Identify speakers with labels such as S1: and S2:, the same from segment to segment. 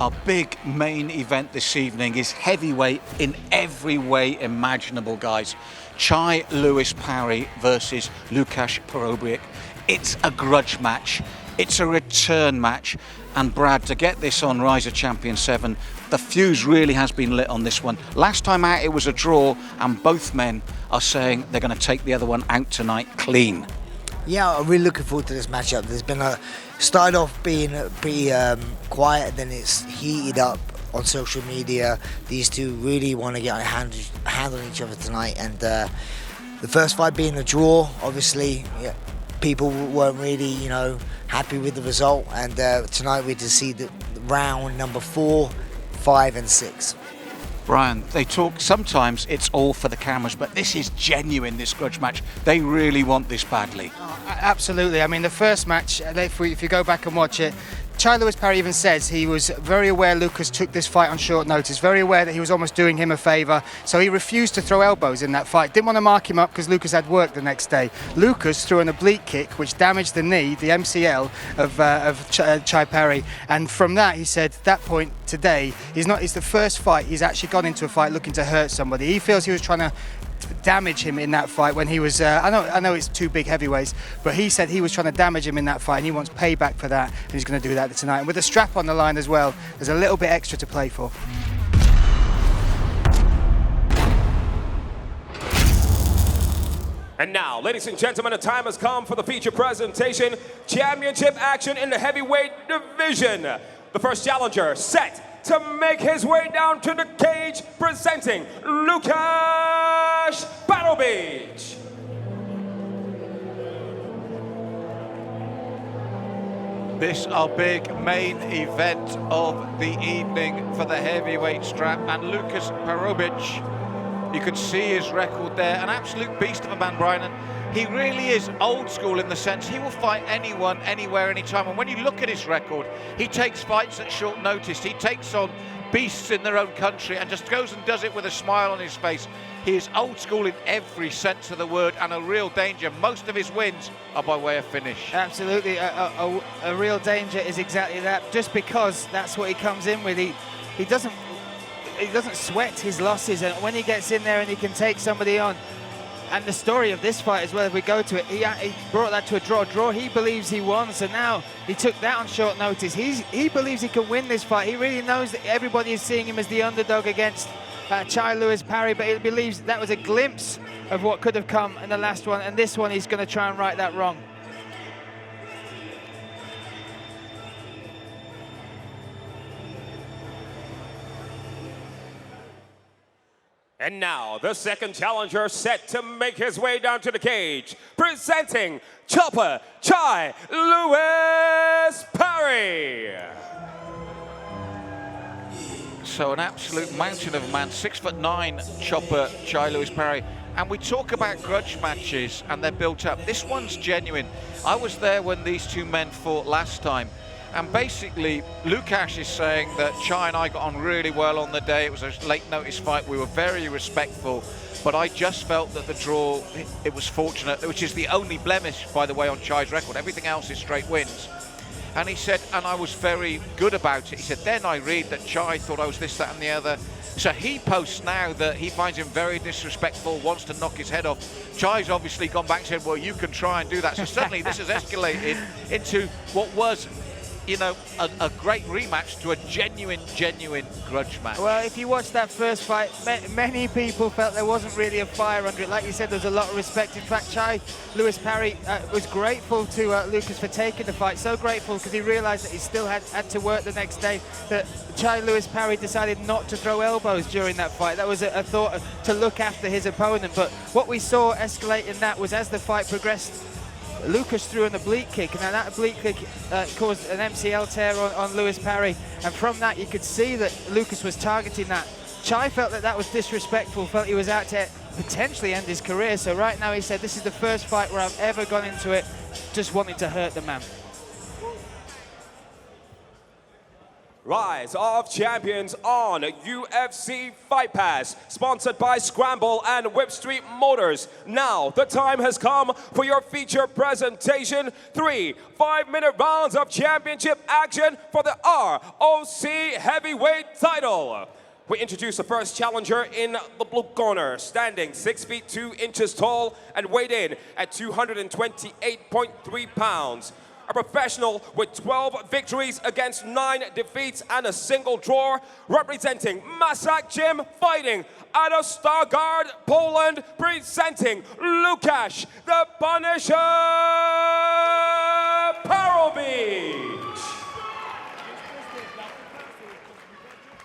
S1: Our big main event this evening is heavyweight in every way imaginable, guys. Chai Lewis-Parry versus Lukasz Parobiec. It's a grudge match. It's a return match. And Brad, to get this on Rise of Champions 7, the fuse really has been lit on this one. Last time out it was a draw, and both men are saying they're going to take the other one out tonight clean.
S2: Yeah, I'm really looking forward to this matchup. There's been started off being pretty quiet, then it's heated up on social media. These two really want to get a hand on each other tonight, and the first fight being a draw, obviously, yeah, people weren't really, happy with the result, and tonight we just see the round number 4, 5 and 6.
S1: Brian, they talk, sometimes it's all for the cameras, but this is genuine, this grudge match. They really want this badly.
S3: Oh, absolutely. I mean, the first match, if you go back and watch it, Chai Lewis-Parry even says he was very aware Lukasz took this fight on short notice, very aware that he was almost doing him a favour, so he refused to throw elbows in that fight. Didn't want to mark him up because Lukasz had work the next day. Lukasz threw an oblique kick which damaged the knee, the MCL of Chai Parry, and from that he said that point today, it's the first fight he's actually gone into a fight looking to hurt somebody. He feels he was trying to damage him in that fight when he was I know it's two big heavyweights, but he said he was trying to damage him in that fight and he wants payback for that, and he's going to do that tonight. And with the strap on the line as well, there's a little bit extra to play for.
S4: And now, ladies and gentlemen, the time has come for the feature presentation. Championship action in the heavyweight division. The first challenger set to make his way down to the cage, presenting Lukasz Parobiec.
S1: This our big main event of the evening for the heavyweight strap, and Lukasz Parobiec, you can see his record there, an absolute beast of a man, Brian, and he really is old school in the sense he will fight anyone, anywhere, anytime. And when you look at his record, he takes fights at short notice. He takes on beasts in their own country and just goes and does it with a smile on his face. He is old school in every sense of the word and a real danger. Most of his wins are by way of finish.
S3: Absolutely, a real danger is exactly that. Just because that's what he comes in with, he doesn't sweat his losses, and when he gets in there and he can take somebody on. And the story of this fight as well, if we go to it, he brought that to a draw he believes he won, so now he took that on short notice. He believes he can win this fight. He really knows that everybody is seeing him as the underdog against Chai Lewis-Parry, but he believes that was a glimpse of what could have come in the last one, and this one he's going to try and right that wrong.
S4: And now, the second challenger set to make his way down to the cage, presenting Chopper Chai Lewis-Parry.
S1: So an absolute mountain of a man, 6'9", Chopper Chai Lewis-Parry. And we talk about grudge matches and they're built up. This one's genuine. I was there when these two men fought last time. And basically, Lukasz is saying that Chai and I got on really well on the day. It was a late notice fight. We were very respectful. But I just felt that the draw, it was fortunate, which is the only blemish, by the way, on Chai's record. Everything else is straight wins. And he said, and I was very good about it. He said, then I read that Chai thought I was this, that, and the other. So he posts now that he finds him very disrespectful, wants to knock his head off. Chai's obviously gone back and said, well, you can try and do that. So suddenly this has escalated into what was, a great rematch to a genuine grudge match.
S3: Well, if you watch that first fight, many people felt there wasn't really a fire under it. Like you said, there's a lot of respect. In fact, Chai Lewis-Parry was grateful to Lukasz for taking the fight. So grateful because he realised that he still had to work the next day. That Chai Lewis-Parry decided not to throw elbows during that fight. That was a thought to look after his opponent. But what we saw escalate in that was as the fight progressed, Lukasz threw an oblique kick, and that oblique kick caused an MCL tear on Lewis-Parry, and from that you could see that Lukasz was targeting that. Chai felt that was disrespectful, felt he was out to potentially end his career, so right now he said, this is the first fight where I've ever gone into it just wanting to hurt the man.
S4: Rise of Champions on UFC Fight Pass, sponsored by Scramble and Whip Street Motors. Now, the time has come for your feature presentation. 3 5-minute rounds of championship action for the ROC heavyweight title. We introduce the first challenger in the blue corner, standing 6 feet 2 inches tall and weighed in at 228.3 pounds. A professional with 12 victories against 9 defeats and a single draw, representing Masak Gym Fighting out of Stargard, Poland, presenting Lukasz, the Punisher Parobiec.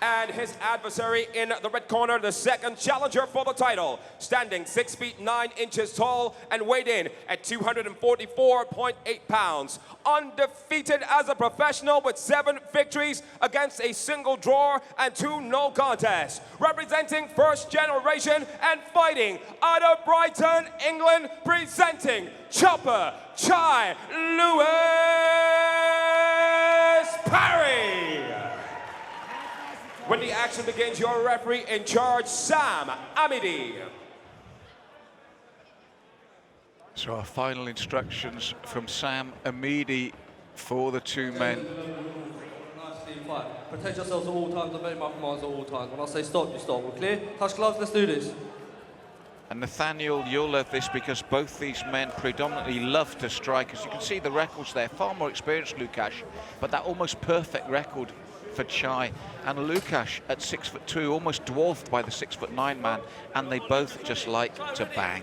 S4: And his adversary in the red corner, the second challenger for the title, standing 6 feet 9 inches tall and weighed in at 244.8 pounds. Undefeated as a professional with 7 victories against a single draw and 2 no contests. Representing first generation and fighting out of Brighton, England, presenting Chopper Chai Lewis-Parry. When the action begins, your referee in charge, Sam Amidi.
S1: So our final instructions from Sam Amidi for the two men.
S5: Protect yourselves at all times, obey my commands at all times. When I say stop, you stop. We're clear? Touch gloves, let's do this.
S1: And Nathaniel, you'll love this because both these men predominantly love to strike. As you can see the records there, far more experienced Lukasz, but that almost perfect record for Chai, and Lukasz at 6'2", almost dwarfed by the 6'9" man, and they both just like to bang.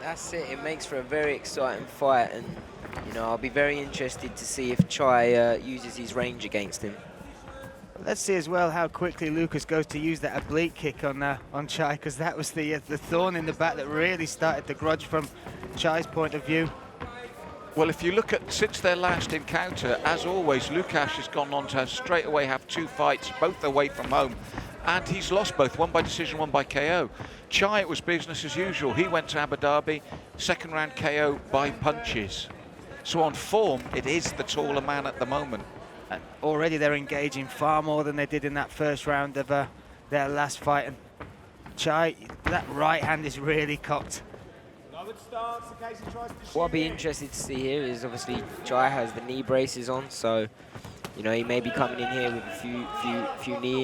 S6: That's it. It makes for a very exciting fight, and you know, I'll be very interested to see if Chai uses his range against him.
S3: Let's see as well how quickly Lukasz goes to use that oblique kick on Chai, because that was the thorn in the back that really started the grudge from Chai's point of view.
S1: Well, if you look at since their last encounter, as always, Lukasz has gone on to straight away have 2 fights, both away from home, and he's lost both, one by decision, one by KO. Chai, it was business as usual. He went to Abu Dhabi, second round KO by punches. So on form, it is the taller man at the moment.
S3: And already they're engaging far more than they did in that first round of their last fight, and Chai, that right hand is really cocked.
S6: What I'll be interested to see here is obviously Chai has the knee braces on, so you know he may be coming in here with a few knee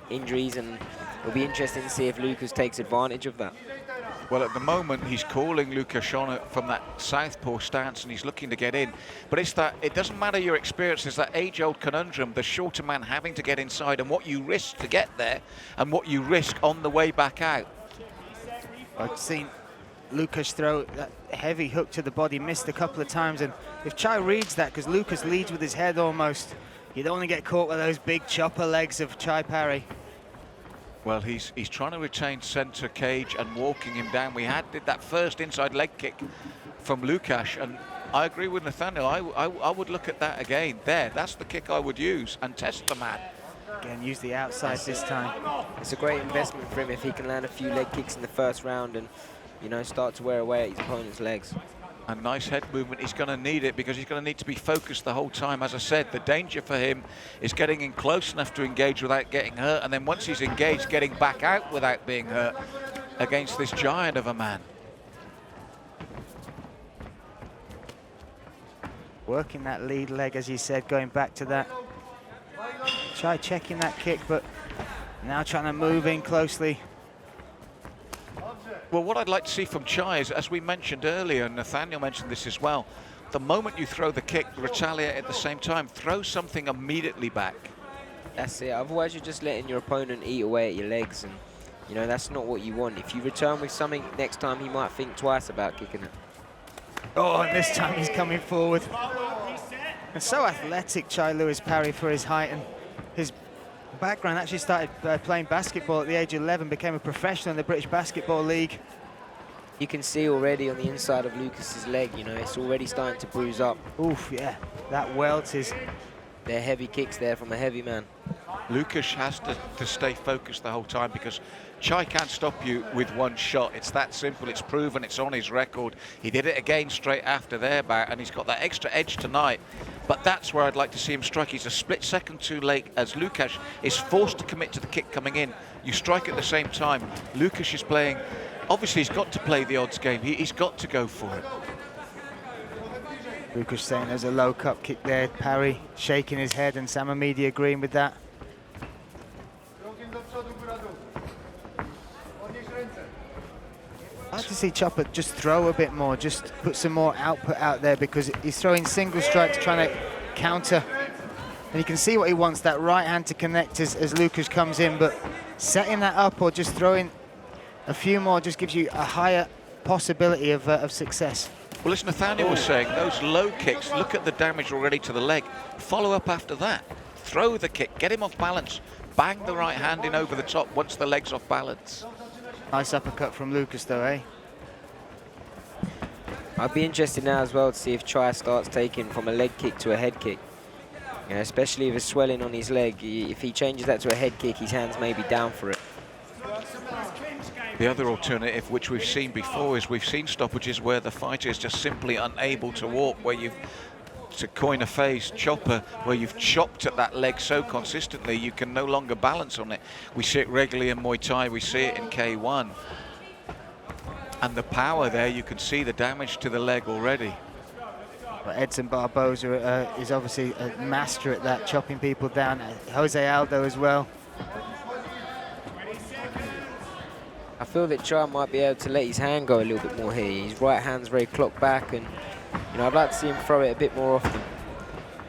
S6: injuries, and it'll be interesting to see if Lukasz takes advantage of that.
S1: Well, at the moment he's calling Lukasz on from that southpaw stance, and he's looking to get in. But it's that it doesn't matter your experience. It's that age-old conundrum: the shorter man having to get inside, and what you risk to get there, and what you risk on the way back out.
S3: I've seen Lukasz throw that heavy hook to the body, missed a couple of times, and if Chai reads that, because Lukasz leads with his head almost, you don't want to get caught with those big chopper legs of Chai Parry.
S1: Well, he's trying to retain centre cage and walking him down. We did that first inside leg kick from Lukasz, and I agree with Nathaniel. I would look at that again. That's the kick I would use and test the man.
S3: Again, use the outside this time.
S6: It's a great investment for him if he can land a few leg kicks in the first round and you know, start to wear away at his opponent's legs.
S1: And nice head movement. He's going to need it because he's going to need to be focused the whole time. As I said, the danger for him is getting in close enough to engage without getting hurt, and then once he's engaged, getting back out without being hurt against this giant of a man.
S3: Working that lead leg, as you said, going back to that. Chai checking that kick, but now trying to move in closely.
S1: Well, what I'd like to see from Chai is, as we mentioned earlier, and Nathaniel mentioned this as well, the moment you throw the kick, retaliate at the same time, throw something immediately back.
S6: That's it. Otherwise, you're just letting your opponent eat away at your legs, and you know that's not what you want. If you return with something, next time he might think twice about kicking it.
S3: Oh, and this time he's coming forward. And so athletic, Chai Lewis-Parry, for his height, and his background. Actually started playing basketball at the age of 11, became a professional in the British Basketball League.
S6: You can see already on the inside of Lukasz's leg, you know, it's already starting to bruise up.
S3: Oof, yeah, that welt is...
S6: They're heavy kicks there from a heavy man.
S1: Lukasz has to stay focused the whole time because Chai can't stop you with one shot. It's that simple. It's proven. It's on his record. He did it again straight after their bout, and he's got that extra edge tonight. but that's where I'd like to see him strike. He's a split second too late as Lukasz is forced to commit to the kick coming in. You strike at the same time. Lukasz is playing, obviously he's got to play the odds game. He's got to go for it.
S3: Lukasz saying there's a low cup kick there. Parry shaking his head and Samamidi agreeing with that. I'd like to see Chopper just throw a bit more, just put some more output out there, because he's throwing single strikes, trying to counter. And you can see what he wants, that right hand to connect as Lukasz comes in, but setting that up or just throwing a few more just gives you a higher possibility of success.
S1: Well, as Nathaniel was saying, those low kicks, look at the damage already to the leg. Follow up after that. Throw the kick, get him off balance. Bang the right hand in over the top once the leg's off balance.
S3: Nice uppercut from Lukasz though, eh?
S6: I'd be interested now as well to see if Chai starts taking from a leg kick to a head kick. You know, especially if it's swelling on his leg. If he changes that to a head kick, his hands may be down for it.
S1: The other alternative, which we've seen before, is we've seen stoppages where the fighter is just simply unable to walk, where you've, to coin a phrase, chopper, where you've chopped at that leg so consistently you can no longer balance on it. We see it regularly in Muay Thai, we see it in K1. And the power there, you can see the damage to the leg already.
S3: Well, Edson Barboza is obviously a master at that, chopping people down. Jose Aldo as well.
S6: I feel that Chai might be able to let his hand go a little bit more here. His right hand's very clocked back, and you know, I'd like to see him throw it a bit more often,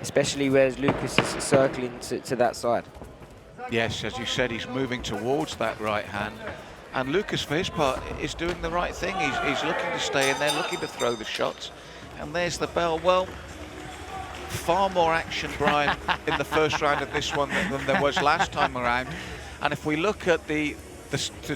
S6: especially whereas Lukasz is circling to that side.
S1: Yes, as you said, he's moving towards that right hand. And Lukasz, for his part, is doing the right thing. He's looking to stay in there, looking to throw the shots. And there's the bell. Well, far more action, Brian, in the first round of this one than there was last time around. And if we look at the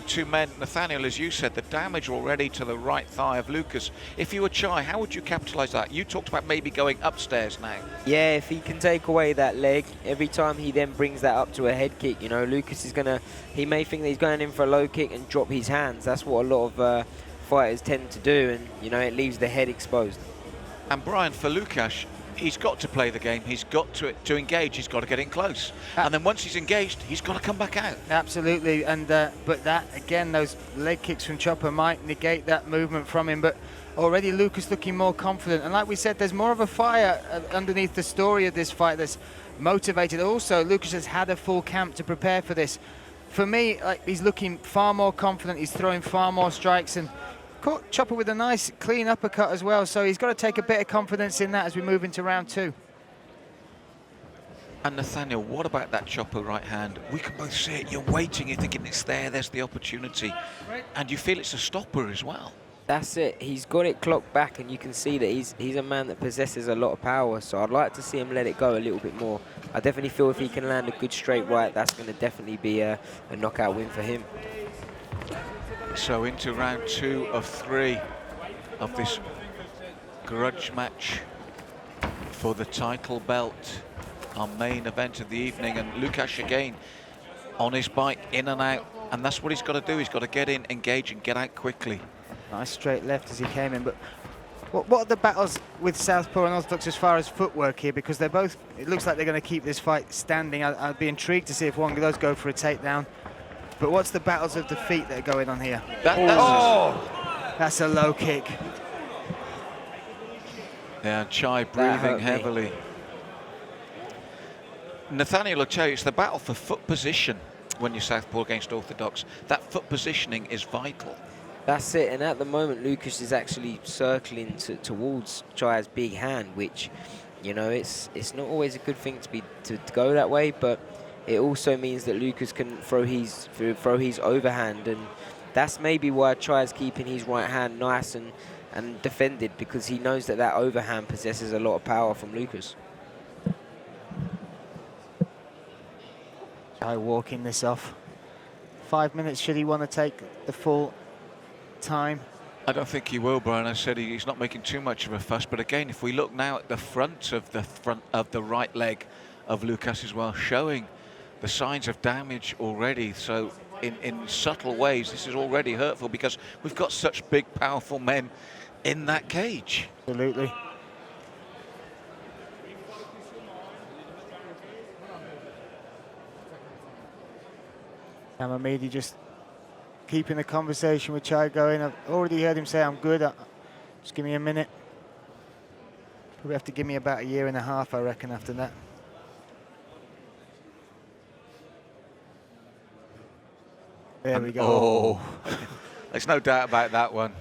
S1: two men, Nathaniel, as you said, the damage already to the right thigh of Lukasz. If you were Chai, how would you capitalise that? You talked about maybe going upstairs now.
S6: Yeah, if he can take away that leg, every time he then brings that up to a head kick, you know, Lukasz is gonna, he may think that he's going in for a low kick and drop his hands. That's what a lot of fighters tend to do, and you know, it leaves the head exposed.
S1: And Brian, for Lukasz, he's got to play the game. He's got to engage. He's got to get in close. And then once he's engaged, he's got to come back out.
S3: Absolutely, and but that, again, those leg kicks from Chopper might negate that movement from him, but already Lukasz looking more confident. And like we said, there's more of a fire underneath the story of this fight that's motivated. Also, Lukasz has had a full camp to prepare for this. For me, like, he's looking far more confident. He's throwing far more strikes, and caught Chopper with a nice clean uppercut as well, so he's got to take a bit of confidence in that as we move into round two.
S1: And Nathaniel, what about that Chopper right hand? We can both see it. You're waiting, you're thinking it's there's the opportunity. And you feel it's a stopper as well.
S6: That's it. He's got it clocked back, and you can see that he's a man that possesses a lot of power, so I'd like to see him let it go a little bit more. I definitely feel if he can land a good straight right, that's going to definitely be a knockout win for him.
S1: So into round 2 of 3 of this grudge match for the title belt, our main event of the evening. And Lukasz again on his bike, in and out, and that's what he's got to do. He's got to get in, engage, and get out quickly.
S3: Nice straight left as he came in, but what are the battles with Southpaw and Orthodox as far as footwork here? Because they're both, it looks like they're going to keep this fight standing. I'd be intrigued to see if one of those go for a takedown. But what's the battles of the feet that are going on here? That's a low kick.
S1: Yeah, Chai breathing heavily. Nathaniel will tell you, it's the battle for foot position when you're Southpaw against Orthodox. That foot positioning is vital.
S6: That's it, and at the moment Lukasz is actually circling towards Chai's big hand, which, you know, it's not always a good thing to go that way, but it also means that Lukasz can throw his overhand, and that's maybe why Chai's keeping his right hand nice and defended, because he knows that that overhand possesses a lot of power from Lukasz.
S3: Chai walking this off. 5 minutes, should he want to take the full time?
S1: I don't think he will, Brian. I said he's not making too much of a fuss, but again, if we look now at the front of the right leg of Lukasz as well, showing the signs of damage already. So in subtle ways, this is already hurtful because we've got such big, powerful men in that cage.
S3: Absolutely. Hamamidi just keeping the conversation with Chai going. I've already heard him say, I'm good. Just give me a minute. Probably have to give me about 1.5 years, I reckon, after that. There we go.
S1: Oh, there's no doubt about that one.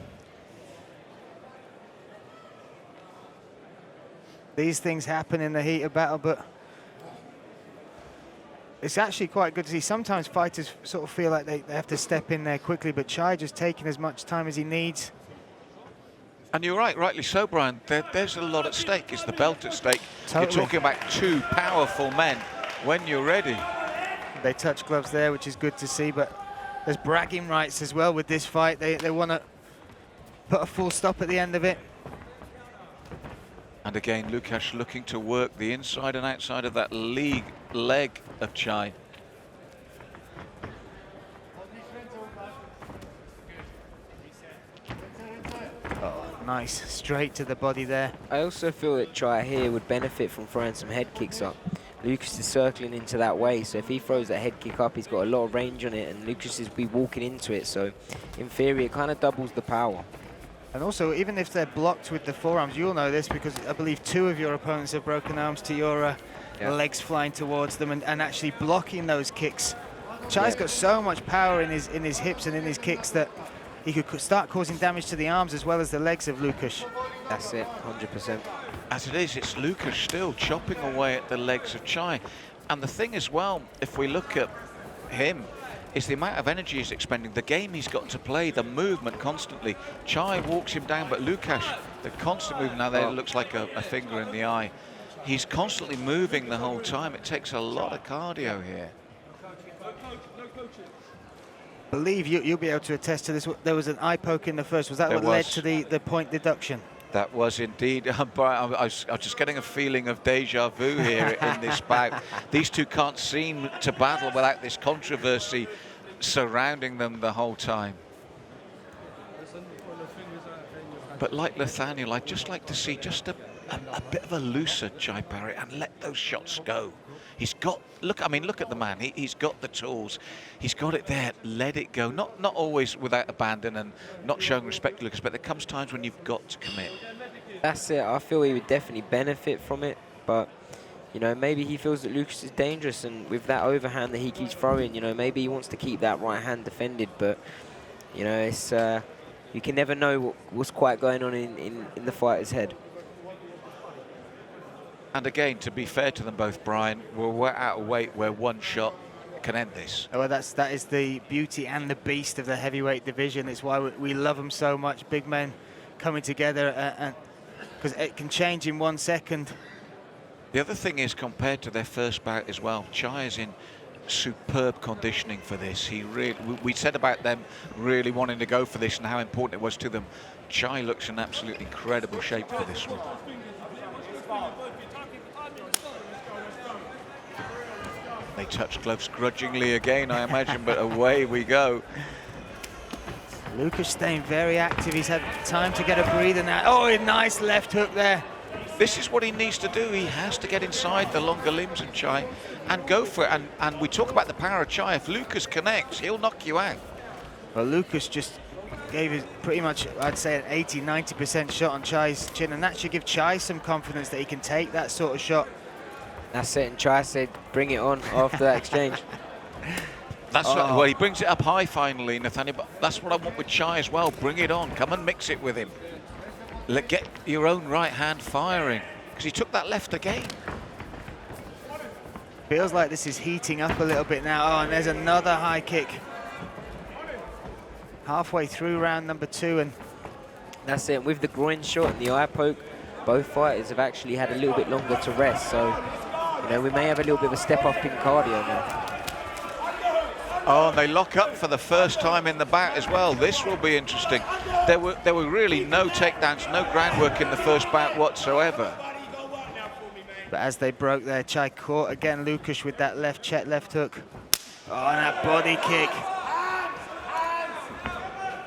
S3: These things happen in the heat of battle, but it's actually quite good to see. Sometimes fighters sort of feel like they have to step in there quickly, but Chai just taking as much time as he needs.
S1: And you're right, rightly so, Brian. There's a lot at stake. It's the belt at stake.
S3: Totally.
S1: You're talking about two powerful men when you're ready.
S3: They touch gloves there, which is good to see, but there's bragging rights as well with this fight. They want to put a full stop at the end of it.
S1: And again, Lukasz looking to work the inside and outside of that leg of Chai.
S3: Oh, nice, straight to the body there.
S6: I also feel that Chai here would benefit from throwing some head kicks up. Lukasz is circling into that way, so if he throws that head kick up, he's got a lot of range on it, and Lukasz is be walking into it, so in theory it kind of doubles the power.
S3: And also, even if they're blocked with the forearms, you'll know this because I believe 2 of your opponents have broken arms to your legs flying towards them and actually blocking those kicks. Chai's got so much power in his hips and in his kicks that he could start causing damage to the arms as well as the legs of Lukasz.
S6: That's it, 100%.
S1: As it is, it's Lukasz still chopping away at the legs of Chai. And the thing as well, if we look at him, is the amount of energy he's expending, the game he's got to play, the movement constantly. Chai walks him down, but Lukasz, the constant movement, now there looks like a finger in the eye. He's constantly moving the whole time. It takes a lot of cardio here.
S3: I believe you'll be able to attest to this. There was an eye poke in the first. Was that what led to the point deduction?
S1: That was indeed, Brian, I was just getting a feeling of deja vu here in this bout. These two can't seem to battle without this controversy surrounding them the whole time. But like Nathaniel, I'd just like to see just a bit of a looser Chai Parry and let those shots go. He's got, look at the man. He's got the tools. He's got it there. Let it go. Not always without abandon and not showing respect to Lukasz, but there comes times when you've got to commit.
S6: That's it. I feel he would definitely benefit from it, but you know, maybe he feels that Lukasz is dangerous, and with that overhand that he keeps throwing, you know, maybe he wants to keep that right hand defended, but you know, it's you can never know what's quite going on in the fighter's head.
S1: And again, to be fair to them both, Brian, we're at a weight where one shot can end this.
S3: Well, that is the beauty and the beast of the heavyweight division. It's why we love them so much. Big men coming together, and because it can change in 1 second.
S1: The other thing is, compared to their first bout as well, Chai is in superb conditioning for this. We said about them really wanting to go for this and how important it was to them. Chai looks in absolutely incredible shape for this one. They touch gloves grudgingly again, I imagine, but away we go.
S3: Lukasz staying very active. He's had time to get a breather now. Oh, a nice left hook there.
S1: This is what he needs to do. He has to get inside the longer limbs of Chai and go for it. And we talk about the power of Chai. If Lukasz connects, he'll knock you out.
S3: Well, Lukasz just gave it pretty much, I'd say, an 80–90% shot on Chai's chin, and that should give Chai some confidence that he can take that sort of shot.
S6: That's it, and Chai said, bring it on after that exchange.
S1: That's right. Well, he brings it up high finally, Nathaniel, but that's what I want with Chai as well. Bring it on. Come and mix it with him. Get your own right hand firing, because he took that left again.
S3: Feels like this is heating up a little bit now. Oh, and there's another high kick. Halfway through round number 2, and
S6: that's it. And with the groin shot and the eye poke, both fighters have actually had a little bit longer to rest. So, you know, we may have a little bit of a step up in cardio now.
S1: Oh, and they lock up for the first time in the bout as well. This will be interesting. There were really no takedowns, no groundwork in the first bout whatsoever.
S3: But as they broke there, Chai caught again Lukasz with that left hook. Oh, and that body kick.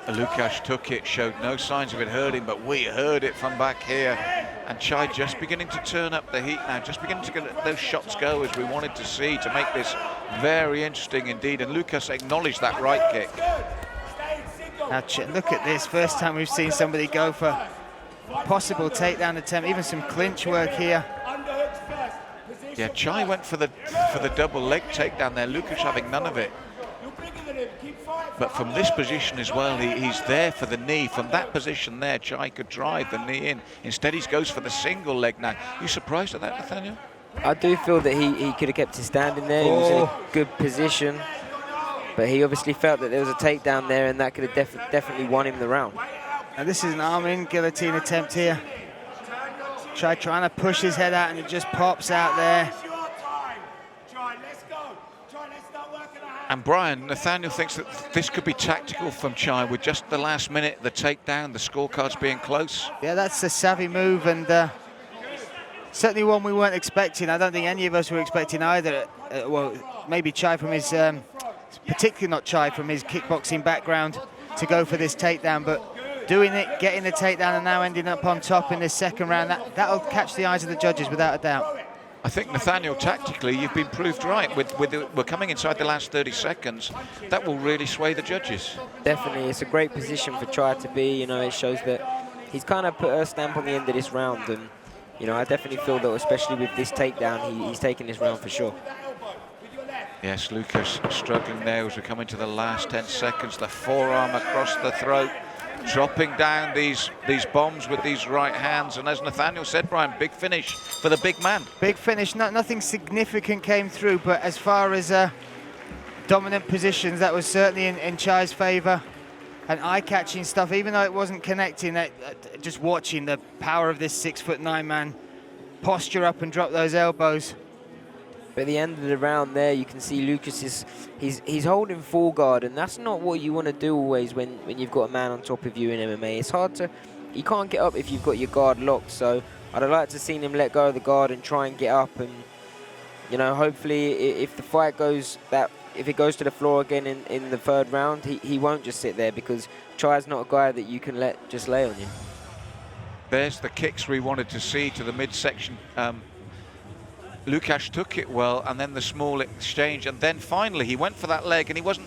S1: Lukasz took it, showed no signs of it hurting, but we heard it from back here. And Chai just beginning to turn up the heat now, just beginning to get those shots go as we wanted to see to make this Very interesting indeed, and Lukasz acknowledged that right kick.
S3: Now, look at this, first time we've seen somebody go for possible takedown attempt, even some clinch work here.
S1: Yeah, Chai went for the double leg takedown there, Lukasz having none of it. But from this position as well, he's there for the knee. From that position there, Chai could drive the knee in. Instead, he goes for the single leg now. You surprised at that, Nathaniel?
S6: I do feel that he could have kept his standing there. He was in a good position. But he obviously felt that there was a takedown there, and that could have definitely won him the round.
S3: And this is an arm-in guillotine attempt here. Chai trying to push his head out, and it just pops out there.
S1: And Brian, Nathaniel thinks that this could be tactical from Chai with just the last minute, the takedown, the scorecards being close.
S3: Yeah, that's a savvy move, and certainly one we weren't expecting. I don't think any of us were expecting either. Well, maybe Chai from his, particularly not Chai from his kickboxing background, to go for this takedown, but doing it, getting the takedown, and now ending up on top in this second round, that'll catch the eyes of the judges without a doubt.
S1: I think, Nathaniel, tactically, you've been proved right. We're coming inside the last 30 seconds. That will really sway the judges.
S6: Definitely, it's a great position for Chai to be. You know, it shows that he's kind of put a stamp on the end of this round. And, you know, I definitely feel that, especially with this takedown, he's taking this round for sure.
S1: Yes, Lukasz struggling there as we come into the last 10 seconds. The forearm across the throat, dropping down these bombs with these right hands. And as Nathaniel said, Brian, big finish for the big man.
S3: Big finish, nothing significant came through, but as far as dominant positions, that was certainly in Chai's favour. And eye-catching stuff, even though it wasn't connecting, just watching the power of this 6'9" man posture up and drop those elbows.
S6: But at the end of the round there, you can see Lukasz he's holding full guard, and that's not what you want to do always when you've got a man on top of you in MMA. It's hard to, you can't get up if you've got your guard locked, so I'd have liked to seen him let go of the guard and try and get up, and, you know, hopefully if the fight goes if it goes to the floor again in the third round, he won't just sit there, because Chai's not a guy that you can let just lay on you.
S1: There's the kicks we wanted to see to the midsection. Lukasz took it well, and then the small exchange, and then finally he went for that leg, and he wasn't,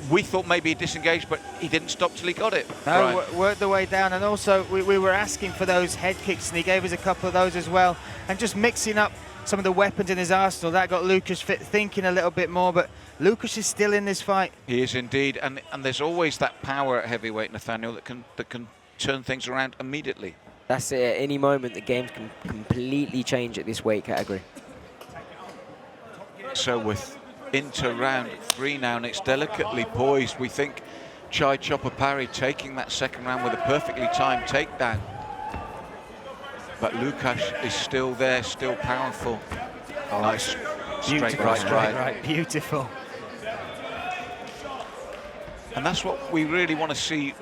S1: we thought maybe he disengaged, but he didn't stop till he got it.
S3: No, worked the way down, and also we were asking for those head kicks, and he gave us a couple of those as well, and just mixing up some of the weapons in his arsenal, that got Lukasz thinking a little bit more, but Lukasz is still in this fight.
S1: He is indeed, and there's always that power at heavyweight, Nathaniel, that can turn things around immediately.
S6: That's it. At any moment, the games can completely change at this weight category.
S1: So we're into round 3 now, and it's delicately poised. We think Chai Chopper Parry taking that second round with a perfectly timed takedown. But Lukasz is still there, still powerful. Oh, nice straight right.
S3: Beautiful.
S1: And that's what we really want to see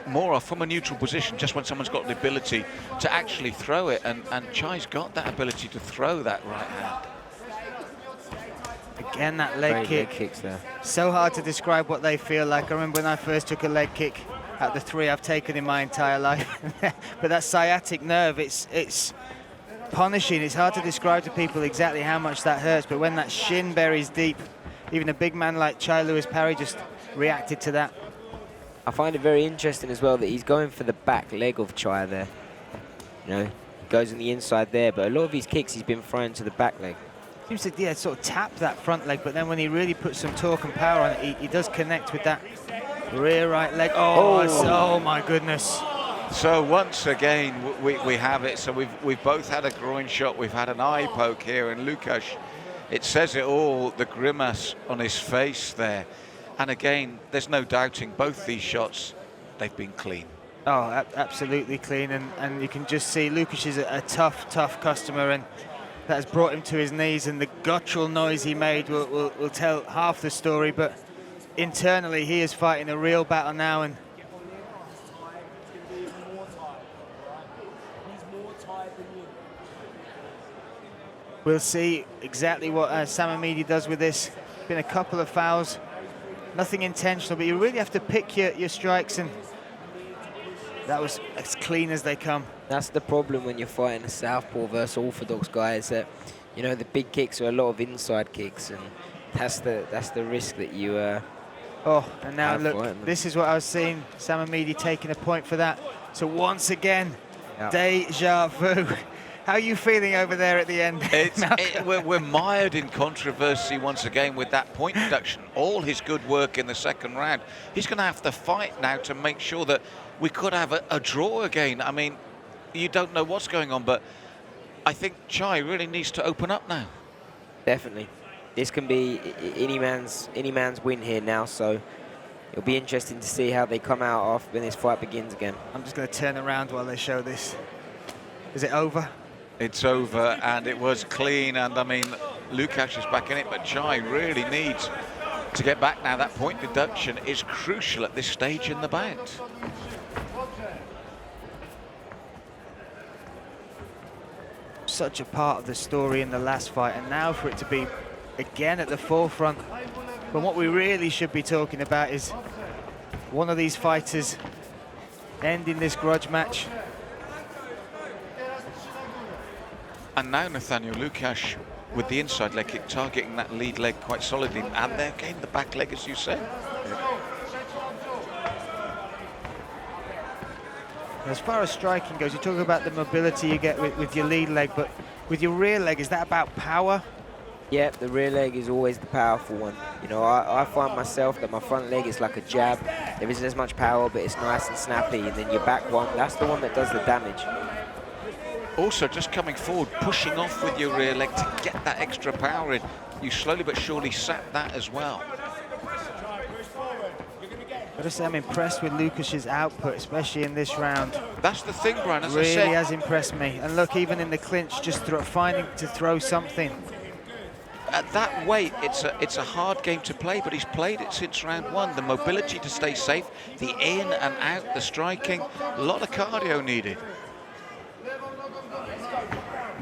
S1: more of from a neutral position, just when someone's got the ability to actually throw it. And Chai's got that ability to throw that right hand.
S3: Again, that leg kick.
S6: Leg kicks there.
S3: So hard to describe what they feel like. I remember when I first took a leg kick, at the 3 I've taken in my entire life. But that sciatic nerve, it's punishing. It's hard to describe to people exactly how much that hurts, but when that shin buries deep, even a big man like Chai Lewis-Parry just reacted to that.
S6: I find it very interesting as well that he's going for the back leg of Chai there. You know, he goes on the inside there, but a lot of his kicks he's been throwing to the back leg.
S3: Seems to sort of tap that front leg, but then when he really puts some torque and power on it, he does connect with that rear right leg. Oh my goodness.
S1: So once again, we have it. So we've both had a groin shot, we've had an eye poke here, and Lukasz, it says it all, the grimace on his face there. And again, there's no doubting both these shots, they've been clean.
S3: Oh, absolutely clean, and you can just see Lukasz is a tough customer, and that has brought him to his knees, and the guttural noise he made will tell half the story, but internally he is fighting a real battle now, and we'll see exactly what Sam Amidi does with this. Been a couple of fouls, nothing intentional, but you really have to pick your strikes, and that was as clean as they come.
S6: That's the problem when you're fighting a southpaw versus orthodox guy, is that, you know, the big kicks are a lot of inside kicks, and That's the risk that you.
S3: Oh, and now
S6: Have
S3: look,
S6: fun.
S3: this is what I was seeing. Sam Amidi taking a point for that. So once again,
S6: Yeah.
S3: deja vu. How are you feeling over there at the end?
S1: We're mired in controversy once again with that point deduction. All his good work in the second round. He's going to have to fight now to make sure that we could have a draw again. I mean, you don't know what's going on, but I think Chai really needs to open up now.
S6: Definitely. This can be any man's win here now, so it'll be interesting to see how they come out off when this fight begins again.
S3: I'm just going to turn around while they show this. Is it over?
S1: It's over, and it was clean, and I mean, Lukasz is back in it, but Chai really needs to get back now. That point deduction is crucial at this stage in the bout.
S3: Such a part of the story in the last fight, and now for it to be again at the forefront. But what we really should be talking about is one of these fighters ending this grudge match.
S1: And now Nathaniel Lukasz with the inside leg kick, targeting that lead leg quite solidly, and there again the back leg, as you said.
S3: As far as striking goes, you talk about the mobility you get with your lead leg, but with your rear leg, is that about power?
S6: Yeah, the rear leg is always the powerful one. You know, I find myself that my front leg is like a jab. There isn't as much power, but it's nice and snappy. And then your back one, that's the one that does the damage.
S1: Also, just coming forward, pushing off with your rear leg to get that extra power in. You slowly but surely sap that as well.
S3: I just say I'm impressed with Lukasz's output, especially in this round.
S1: That's the thing, Brian, as
S3: Really
S1: I said.
S3: has impressed me. And look, even in the clinch, just finding to throw something.
S1: At that weight, it's a hard game to play, but he's played it since round one. The mobility to stay safe, the in and out, the striking, a lot of cardio needed.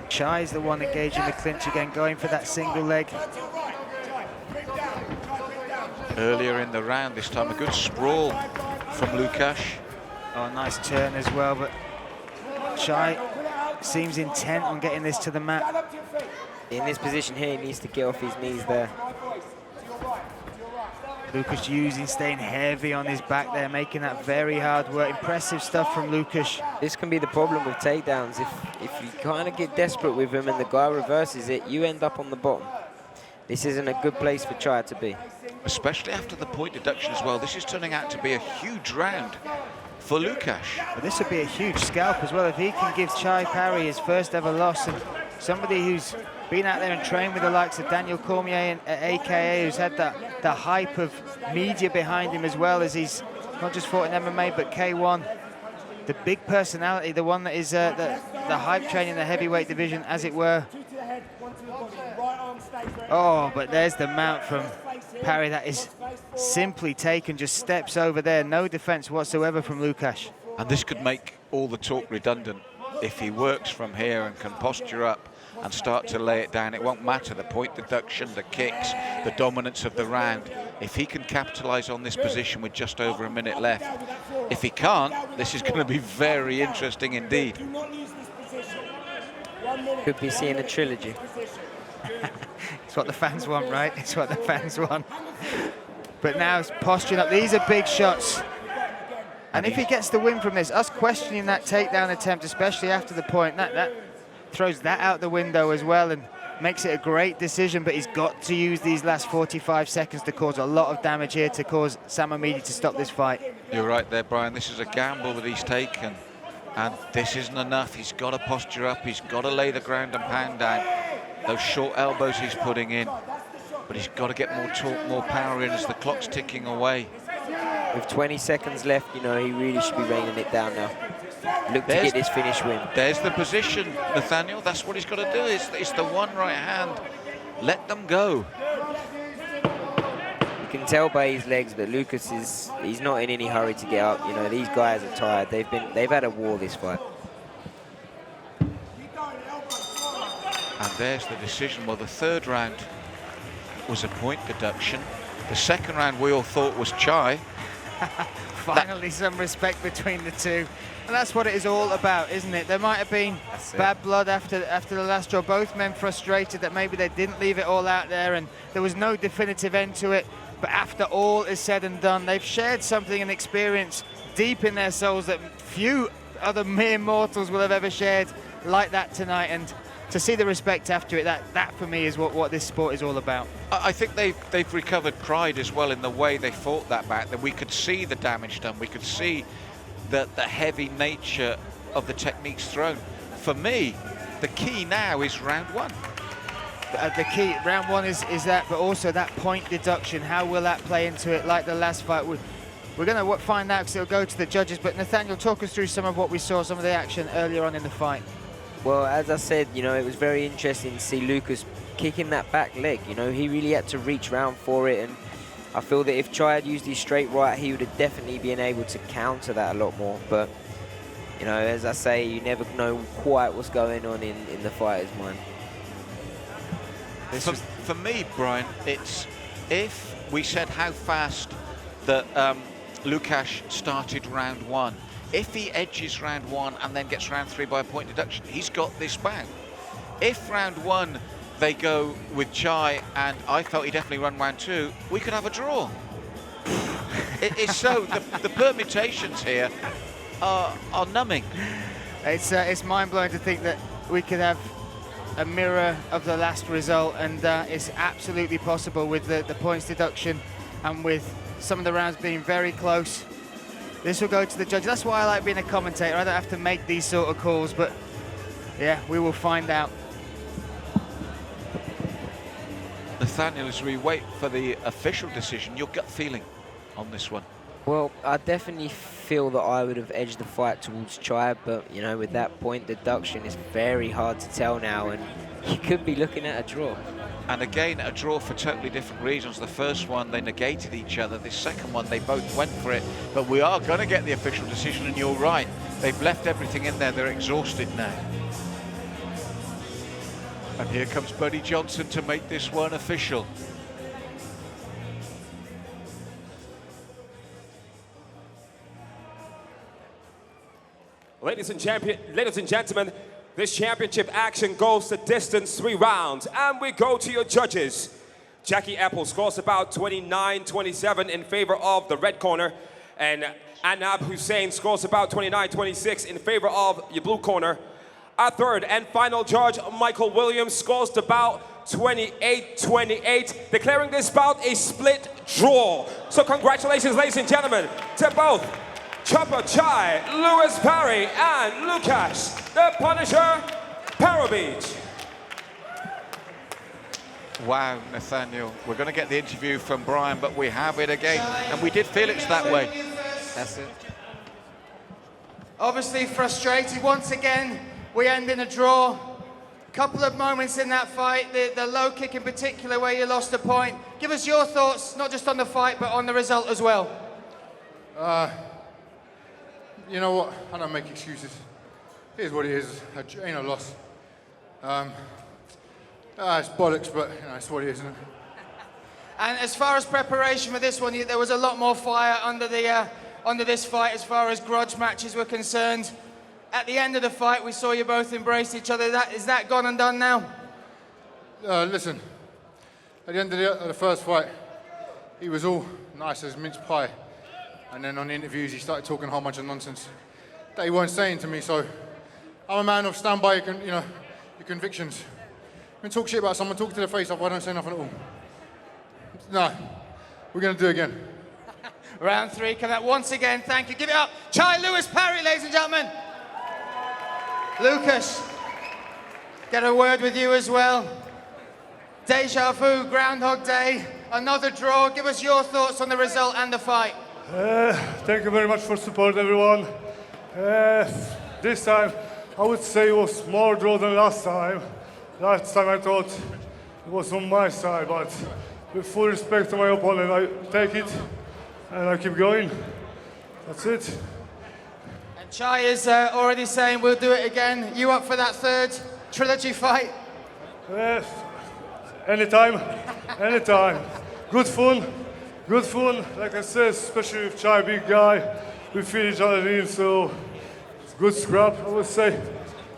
S3: Chai's the one engaging the clinch again, going for that single leg.
S1: Earlier in the round, this time a good sprawl from Lukasz.
S3: Oh, nice turn as well, but Chai seems intent on getting this to the mat.
S6: In this position here, he needs to get off his knees there.
S3: Lukasz staying heavy on his back there, making that very hard work. Impressive stuff from Lukasz.
S6: This can be the problem with takedowns. If you kind of get desperate with him and the guy reverses it, you end up on the bottom. This isn't a good place for Chai to be.
S1: Especially after the point deduction as well. This is turning out to be a huge round for Lukasz.
S3: But this would be a huge scalp as well if he can give Chai Parry his first ever loss, and somebody who's been out there and trained with the likes of Daniel Cormier at AKA, who's had the hype of media behind him, as well as he's not just fought in MMA but K1. The big personality, the one that is the hype train in the heavyweight division, as it were. Oh, but there's the mount from Parry that is simply taken, just steps over there. No defense whatsoever from Lukasz.
S1: And this could make all the talk redundant. If he works from here and can posture up and start to lay it down, it won't matter the point deduction, the kicks, the dominance of the round. If he can capitalize on this position with just over a minute left. If he can't, this is going to be very interesting indeed.
S6: Could be seeing a trilogy.
S3: It's what the fans want, right? It's what the fans want. But now it's posturing up. These are big shots. And if he gets the win from this, us questioning that takedown attempt, especially after the point, that throws that out the window as well and makes it a great decision. But he's got to use these last 45 seconds to cause a lot of damage here to cause Sam Amidi to stop this fight.
S1: You're right there, Brian. This is a gamble that he's taken. And this isn't enough. He's got to posture up. He's got to lay the ground and pound down. Those short elbows he's putting in. But he's got to get more torque, more power in as the clock's ticking away.
S6: With 20 seconds left, you know, he really should be raining it down now. Look to get this finish win.
S1: There's the position, Nathaniel. That's what he's got to do. It's the one right hand. Let them go.
S6: You can tell by his legs that Lukasz he's not in any hurry to get up. You know, these guys are tired. They've had a war this fight.
S1: And there's the decision. Well, the third round was a point deduction. The second round we all thought was Chai.
S3: finally some respect between the two. And that's what it is all about, isn't it? There might have been bad blood after the last draw. Both men frustrated that maybe they didn't leave it all out there and there was no definitive end to it. But after all is said and done, they've shared something, an experience deep in their souls that few other mere mortals will have ever shared like that tonight. And to see the respect after it, that for me is what this sport is all about.
S1: I think they've recovered pride as well in the way they fought that back. That we could see the damage done. We could see the heavy nature of the techniques thrown. For me, the key now is round one.
S3: The key, round one is that, but also that point deduction. How will that play into it like the last fight? We're going to find out because it'll go to the judges. But Nathaniel, talk us through some of what we saw, some of the action earlier on in the fight.
S6: Well, as I said, you know, it was very interesting to see Lukasz kicking that back leg. You know, he really had to reach round for it, and I feel that if Chai had used his straight right, he would have definitely been able to counter that a lot more. But, you know, as I say, you never know quite what's going on in the fighter's mind.
S1: For me, Brian, it's if we said how fast that Lukasz started round one, if he edges round one and then gets round three by a point deduction, he's got this bout. If round one they go with Chai and I felt he definitely run round two, we could have a draw. It's so, the permutations here are numbing.
S3: It's mind-blowing to think that we could have a mirror of the last result, and it's absolutely possible with the points deduction and with some of the rounds being very close. This will go to the judge. That's why I like being a commentator. I don't have to make these sort of calls, but yeah, we will find out.
S1: Nathaniel, as we wait for the official decision, your gut feeling on this one?
S6: Well, I definitely feel that I would have edged the fight towards Chai, but, you know, with that point deduction, it's very hard to tell now, and you could be looking at a draw.
S1: And again, a draw for totally different reasons. The first one, they negated each other. The second one, they both went for it. But we are going to get the official decision, and you're right. They've left everything in there. They're exhausted now. And here comes Buddy Johnson to make this one official.
S4: Ladies and gentlemen, this championship action goes the distance, 3 rounds, and we go to your judges. Jackie Apple scores about 29-27 in favor of the red corner, and Anab Hussein scores about 29-26 in favor of your blue corner. Our third and final judge, Michael Williams, scores the bout 28-28, declaring this bout a split draw. So congratulations, ladies and gentlemen, to both Chopper Chai, Lewis-Parry, and Lukasz, the Punisher, Parobiec.
S1: Wow, Nathaniel, we're going to get the interview from Brian, but we have it again, and we did feel it's that way.
S3: That's it. Obviously frustrated once again. We end in a draw. Couple of moments in that fight, the low kick in particular where you lost a point. Give us your thoughts, not just on the fight, but on the result as well.
S7: You know what? I don't make excuses. It is what it is. Ain't no loss. It's bollocks, but you know, it's what it is, isn't it?
S3: And as far as preparation for this one, there was a lot more fire under this fight as far as grudge matches were concerned. At the end of the fight, we saw you both embrace each other. Is that gone and done now?
S7: Listen, at the end of the first fight, he was all nice as mince pie. And then on the interviews, he started talking a whole bunch of nonsense that he weren't saying to me. So I'm a man of stand by your convictions. When you talk shit about someone, talk to their face off. I don't say nothing at all. No, we're going to do it again.
S3: Round 3 coming up once again. Thank you. Give it up. Chai Lewis-Parry, ladies and gentlemen. Lukasz, get a word with you as well. Deja vu, Groundhog Day, another draw. Give us your thoughts on the result and the fight.
S8: Thank you very much for support, everyone. This time, I would say it was more draw than last time. Last time I thought it was on my side, but with full respect to my opponent, I take it and I keep going. That's it.
S3: And Chai is already saying we'll do it again. You up for that third trilogy fight?
S8: Anytime, anytime. Good fun. good fun, like I said, especially with Chai, big guy. We feel each other in, so it's good scrap, I would say.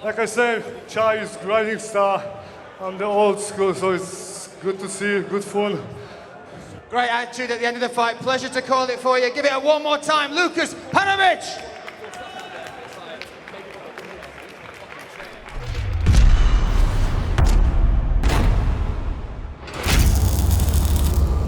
S8: Like I said, Chai is grinding star. I'm the old school, so it's good to see, good fun.
S3: Great attitude at the end of the fight. Pleasure to call it for you. Give it one more time. Lukasz Parobiec.